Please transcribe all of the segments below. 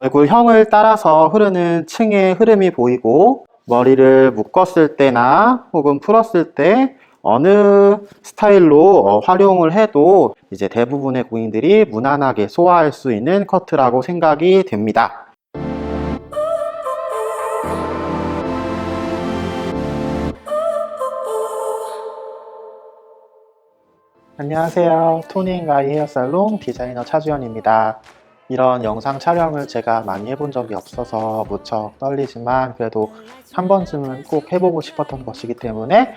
얼굴형을 따라서 흐르는 층의 흐름이 보이고, 머리를 묶었을 때나 혹은 풀었을 때 어느 스타일로 활용을 해도 이제 대부분의 고객님들이 무난하게 소화할 수 있는 커트라고 생각이 됩니다. 안녕하세요. 토니앤가이 헤어살롱 디자이너 차주현입니다. 이런 영상 촬영을 제가 많이 해본 적이 없어서 무척 떨리지만 그래도 한 번쯤은 꼭 해보고 싶었던 것이기 때문에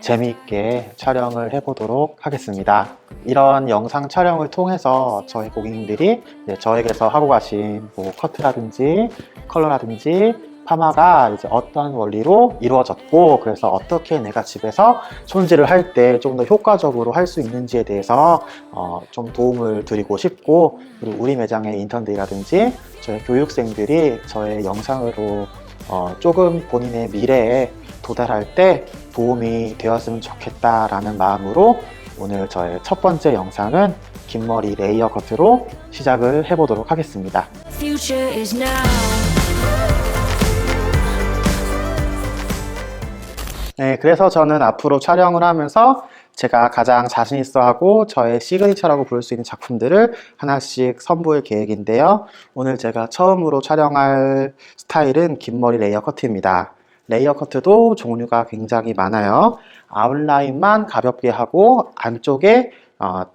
재미있게 촬영을 해보도록 하겠습니다. 이런 영상 촬영을 통해서 저희 고객님들이 저에게서 하고 가신 커트라든지 컬러라든지 파마가 이제 어떤 원리로 이루어졌고, 그래서 어떻게 내가 집에서 손질을 할 때 좀 더 효과적으로 할 수 있는지에 대해서 좀 도움을 드리고 싶고, 그리고 우리 매장의 인턴들이라든지 저희 교육생들이 저의 영상으로 조금 본인의 미래에 도달할 때 도움이 되었으면 좋겠다라는 마음으로 오늘 저의 첫 번째 영상은 긴 머리 레이어 커트로 시작을 해보도록 하겠습니다. Future is now. 네, 그래서 저는 앞으로 촬영을 하면서 제가 가장 자신 있어 하고 저의 시그니처라고 부를 수 있는 작품들을 하나씩 선보일 계획인데요. 오늘 제가 처음으로 촬영할 스타일은 긴 머리 레이어 커트입니다. 레이어 커트도 종류가 굉장히 많아요. 아웃라인만 가볍게 하고 안쪽에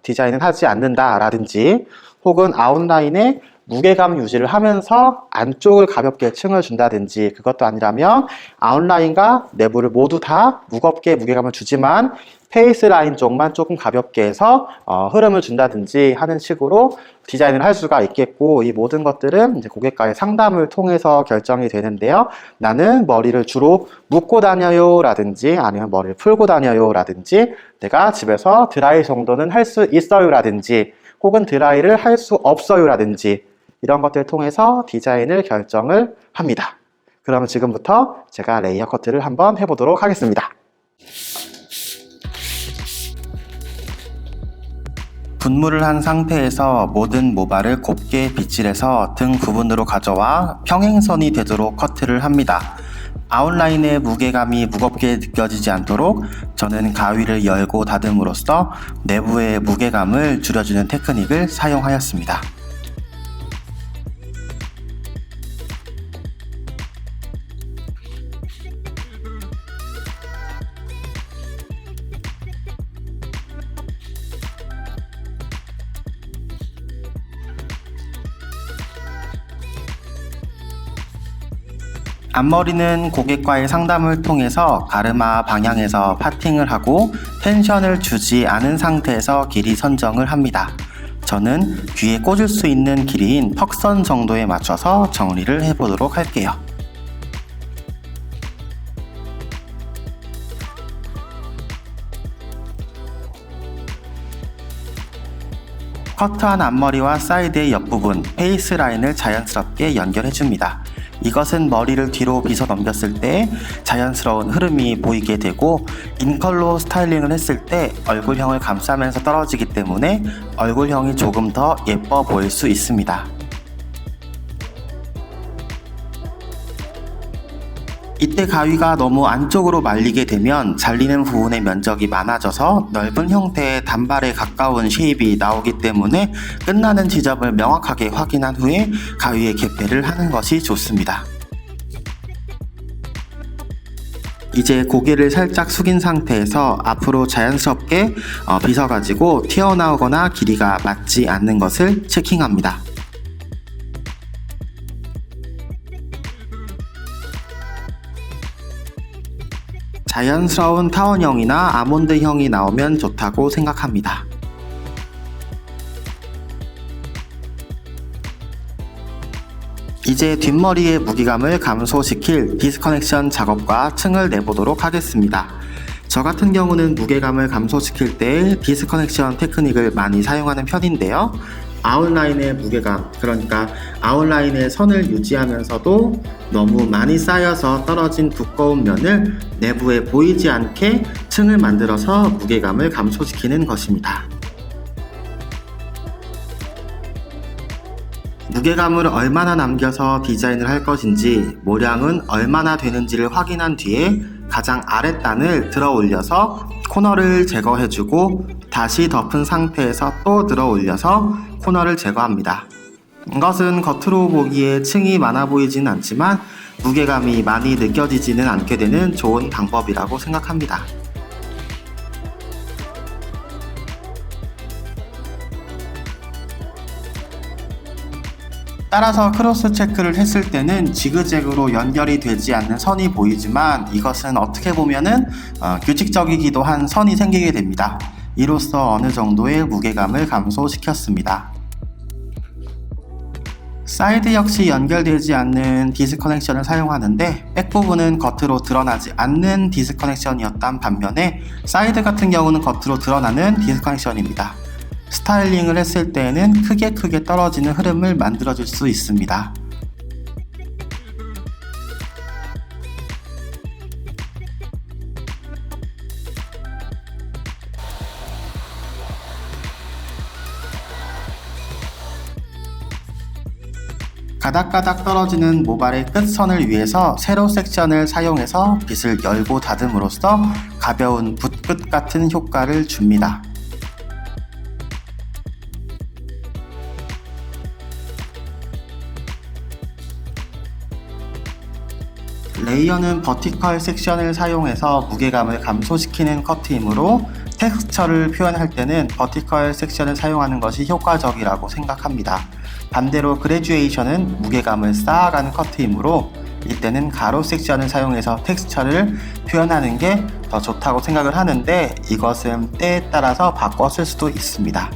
디자인은 하지 않는다 라든지, 혹은 아웃라인에 무게감 유지를 하면서 안쪽을 가볍게 층을 준다든지, 그것도 아니라면 아웃라인과 내부를 모두 다 무겁게 무게감을 주지만 페이스 라인 쪽만 조금 가볍게 해서 흐름을 준다든지 하는 식으로 디자인을 할 수가 있겠고, 이 모든 것들은 이제 고객과의 상담을 통해서 결정이 되는데요. 나는 머리를 주로 묶고 다녀요 라든지, 아니면 머리를 풀고 다녀요 라든지, 내가 집에서 드라이 정도는 할 수 있어요 라든지, 혹은 드라이를 할 수 없어요 라든지, 이런 것들을 통해서 디자인을 결정을 합니다. 그러면 지금부터 제가 레이어 커트를 한번 해보도록 하겠습니다. 분무를 한 상태에서 모든 모발을 곱게 빗질해서 등 부분으로 가져와 평행선이 되도록 커트를 합니다. 아웃라인의 무게감이 무겁게 느껴지지 않도록 저는 가위를 열고 다듬으로써 내부의 무게감을 줄여주는 테크닉을 사용하였습니다. 앞머리는 고객과의 상담을 통해서 가르마 방향에서 파팅을 하고 텐션을 주지 않은 상태에서 길이 선정을 합니다. 저는 귀에 꽂을 수 있는 길이인 턱선 정도에 맞춰서 정리를 해보도록 할게요. 커트한 앞머리와 사이드의 옆부분, 페이스 라인을 자연스럽게 연결해줍니다. 이것은 머리를 뒤로 빗어 넘겼을 때 자연스러운 흐름이 보이게 되고, 인컬로 스타일링을 했을 때 얼굴형을 감싸면서 떨어지기 때문에 얼굴형이 조금 더 예뻐 보일 수 있습니다. 이때 가위가 너무 안쪽으로 말리게 되면 잘리는 부분의 면적이 많아져서 넓은 형태의 단발에 가까운 쉐입이 나오기 때문에 끝나는 지점을 명확하게 확인한 후에 가위의 개폐를 하는 것이 좋습니다. 이제 고개를 살짝 숙인 상태에서 앞으로 자연스럽게 빗어가지고 튀어나오거나 길이가 맞지 않는 것을 체킹합니다. 자연스러운 타원형이나 아몬드형이 나오면 좋다고 생각합니다. 이제 뒷머리의 무게감을 감소시킬 디스커넥션 작업과 층을 내보도록 하겠습니다. 저 같은 경우는 무게감을 감소시킬 때 디스커넥션 테크닉을 많이 사용하는 편인데요. 아웃라인의 무게감, 그러니까 아웃라인의 선을 유지하면서도 너무 많이 쌓여서 떨어진 두꺼운 면을 내부에 보이지 않게 층을 만들어서 무게감을 감소시키는 것입니다. 무게감을 얼마나 남겨서 디자인을 할 것인지, 모량은 얼마나 되는지를 확인한 뒤에 가장 아랫단을 들어 올려서 코너를 제거해주고 다시 덮은 상태에서 또 들어 올려서 코너를 제거합니다. 이것은 겉으로 보기에 층이 많아 보이진 않지만 무게감이 많이 느껴지지는 않게 되는 좋은 방법이라고 생각합니다. 따라서 크로스 체크를 했을 때는 지그재그로 연결이 되지 않는 선이 보이지만 이것은 어떻게 보면은 규칙적이기도 한 선이 생기게 됩니다. 이로써 어느 정도의 무게감을 감소시켰습니다. 사이드 역시 연결되지 않는 디스커넥션을 사용하는데 백 부분은 겉으로 드러나지 않는 디스커넥션이었단 반면에 사이드 같은 경우는 겉으로 드러나는 디스커넥션입니다. 스타일링을 했을 때에는 크게 떨어지는 흐름을 만들어줄 수 있습니다. 가닥가닥 떨어지는 모발의 끝선을 위해서 세로 섹션을 사용해서 빗을 열고 닫음으로써 가벼운 붓끝 같은 효과를 줍니다. 레이어는 버티컬 섹션을 사용해서 무게감을 감소시키는 커트이므로 텍스처를 표현할 때는 버티컬 섹션을 사용하는 것이 효과적이라고 생각합니다. 반대로 그레듀에이션은 무게감을 쌓아가는 커트이므로 이때는 가로 섹션을 사용해서 텍스처를 표현하는 게 더 좋다고 생각을 하는데 이것은 때에 따라서 바꿔 쓸 수도 있습니다.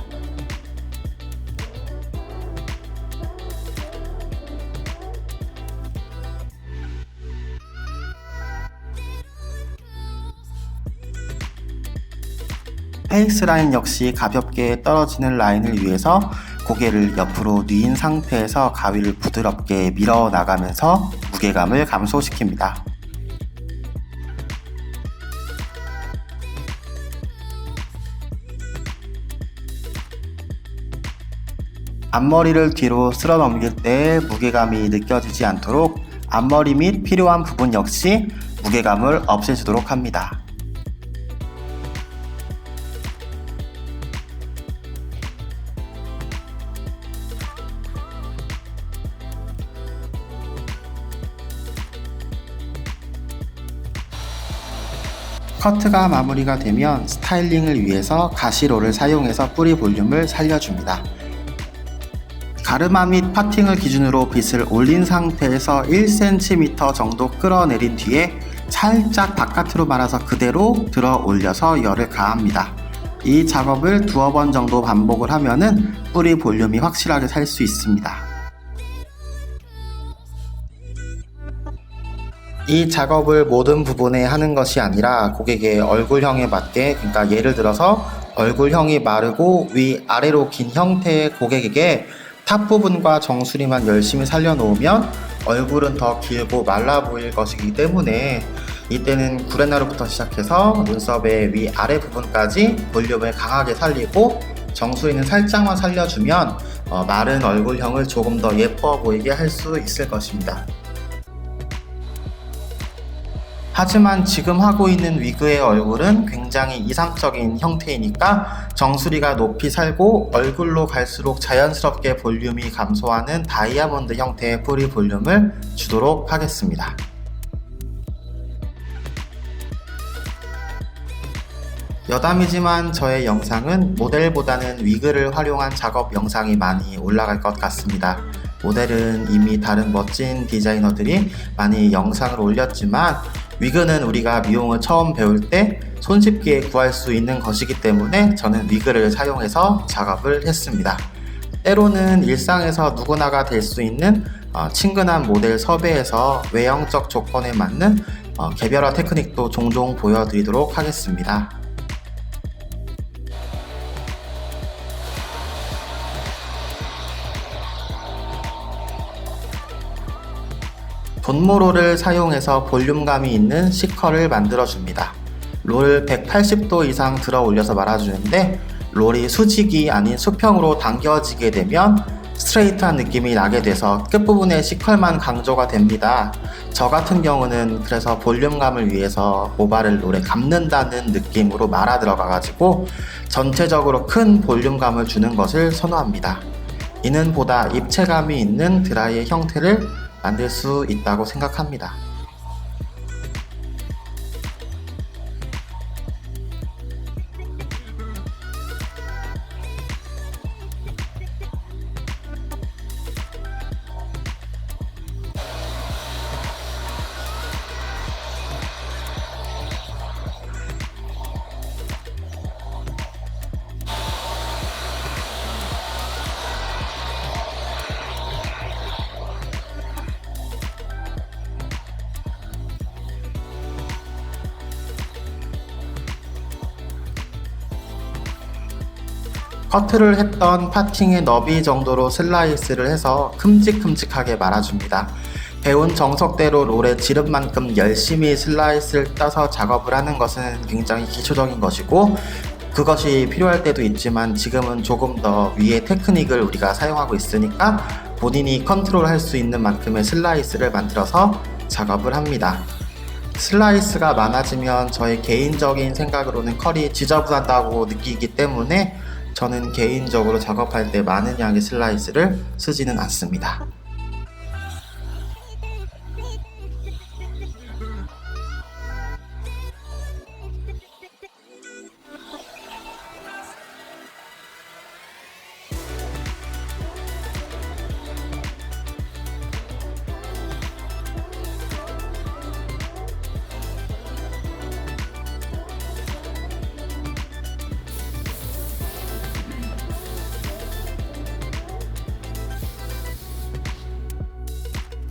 페이스 라인 역시 가볍게 떨어지는 라인을 위해서 고개를 옆으로 뉘인 상태에서 가위를 부드럽게 밀어 나가면서 무게감을 감소시킵니다. 앞머리를 뒤로 쓸어 넘길 때 무게감이 느껴지지 않도록 앞머리 및 필요한 부분 역시 무게감을 없애주도록 합니다. 커트가 마무리가 되면 스타일링을 위해서 가시로를 사용해서 뿌리 볼륨을 살려줍니다. 가르마 및 파팅을 기준으로 빗을 올린 상태에서 1cm 정도 끌어내린 뒤에 살짝 바깥으로 말아서 그대로 들어 올려서 열을 가합니다. 이 작업을 두어 번 정도 반복을 하면은 뿌리 볼륨이 확실하게 살 수 있습니다. 이 작업을 모든 부분에 하는 것이 아니라 고객의 얼굴형에 맞게, 그러니까 예를 들어서 얼굴형이 마르고 위아래로 긴 형태의 고객에게 탑 부분과 정수리만 열심히 살려놓으면 얼굴은 더 길고 말라 보일 것이기 때문에 이때는 구레나루부터 시작해서 눈썹의 위아래 부분까지 볼륨을 강하게 살리고 정수리는 살짝만 살려주면 마른 얼굴형을 조금 더 예뻐 보이게 할 수 있을 것입니다. 하지만 지금 하고 있는 위그의 얼굴은 굉장히 이상적인 형태이니까 정수리가 높이 살고 얼굴로 갈수록 자연스럽게 볼륨이 감소하는 다이아몬드 형태의 뿌리 볼륨을 주도록 하겠습니다. 여담이지만 저의 영상은 모델보다는 위그를 활용한 작업 영상이 많이 올라갈 것 같습니다. 모델은 이미 다른 멋진 디자이너들이 많이 영상을 올렸지만 위그는 우리가 미용을 처음 배울 때 손쉽게 구할 수 있는 것이기 때문에 저는 위그를 사용해서 작업을 했습니다. 때로는 일상에서 누구나가 될 수 있는 친근한 모델 섭외에서 외형적 조건에 맞는 개별화 테크닉도 종종 보여드리도록 하겠습니다. 돈모롤을 사용해서 볼륨감이 있는 C컬을 만들어줍니다. 롤 180도 이상 들어 올려서 말아주는데 롤이 수직이 아닌 수평으로 당겨지게 되면 스트레이트한 느낌이 나게 돼서 끝부분에 C컬만 강조가 됩니다. 저 같은 경우는 그래서 볼륨감을 위해서 모발을 오래 감는다는 느낌으로 말아 들어가가지고 전체적으로 큰 볼륨감을 주는 것을 선호합니다. 이는 보다 입체감이 있는 드라이의 형태를 만들 수 있다고 생각합니다. 커트를 했던 파팅의 너비 정도로 슬라이스를 해서 큼직큼직하게 말아줍니다. 배운 정석대로 롤에 지른 만큼 열심히 슬라이스를 떠서 작업을 하는 것은 굉장히 기초적인 것이고, 그것이 필요할 때도 있지만 지금은 조금 더 위의 테크닉을 우리가 사용하고 있으니까 본인이 컨트롤할 수 있는 만큼의 슬라이스를 만들어서 작업을 합니다. 슬라이스가 많아지면 저의 개인적인 생각으로는 컬이 지저분하다고 느끼기 때문에 저는 개인적으로 작업할 때 많은 양의 슬라이스를 쓰지는 않습니다.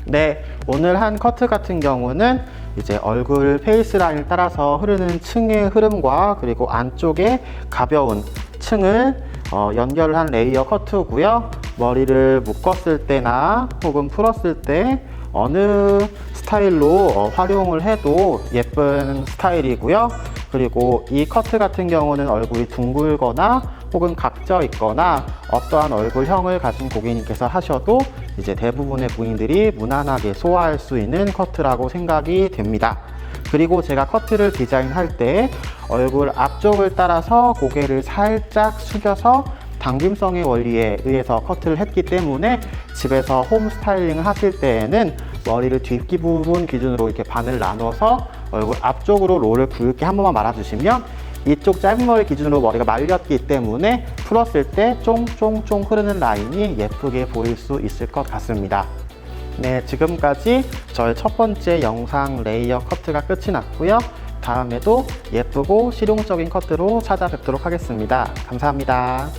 네, 오늘 한 커트 같은 경우는 이제 얼굴 페이스 라인을 따라서 흐르는 층의 흐름과 그리고 안쪽에 가벼운 층을 연결을 한 레이어 커트고요. 머리를 묶었을 때나 혹은 풀었을 때 어느 스타일로 활용을 해도 예쁜 스타일이고요. 그리고 이 커트 같은 경우는 얼굴이 둥글거나 혹은 각져 있거나 어떠한 얼굴형을 가진 고객님께서 하셔도 이제 대부분의 부인들이 무난하게 소화할 수 있는 커트라고 생각이 됩니다. 그리고 제가 커트를 디자인할 때 얼굴 앞쪽을 따라서 고개를 살짝 숙여서 당김성의 원리에 의해서 커트를 했기 때문에 집에서 홈 스타일링을 하실 때에는 머리를 뒷기 부분 기준으로 이렇게 반을 나눠서 얼굴 앞쪽으로 롤을 굵게 한 번만 말아주시면 이쪽 짧은 머리 기준으로 머리가 말렸기 때문에 풀었을 때 쫑쫑쫑 흐르는 라인이 예쁘게 보일 수 있을 것 같습니다. 네, 지금까지 저의 첫 번째 영상 레이어 커트가 끝이 났고요. 다음에도 예쁘고 실용적인 커트로 찾아뵙도록 하겠습니다. 감사합니다.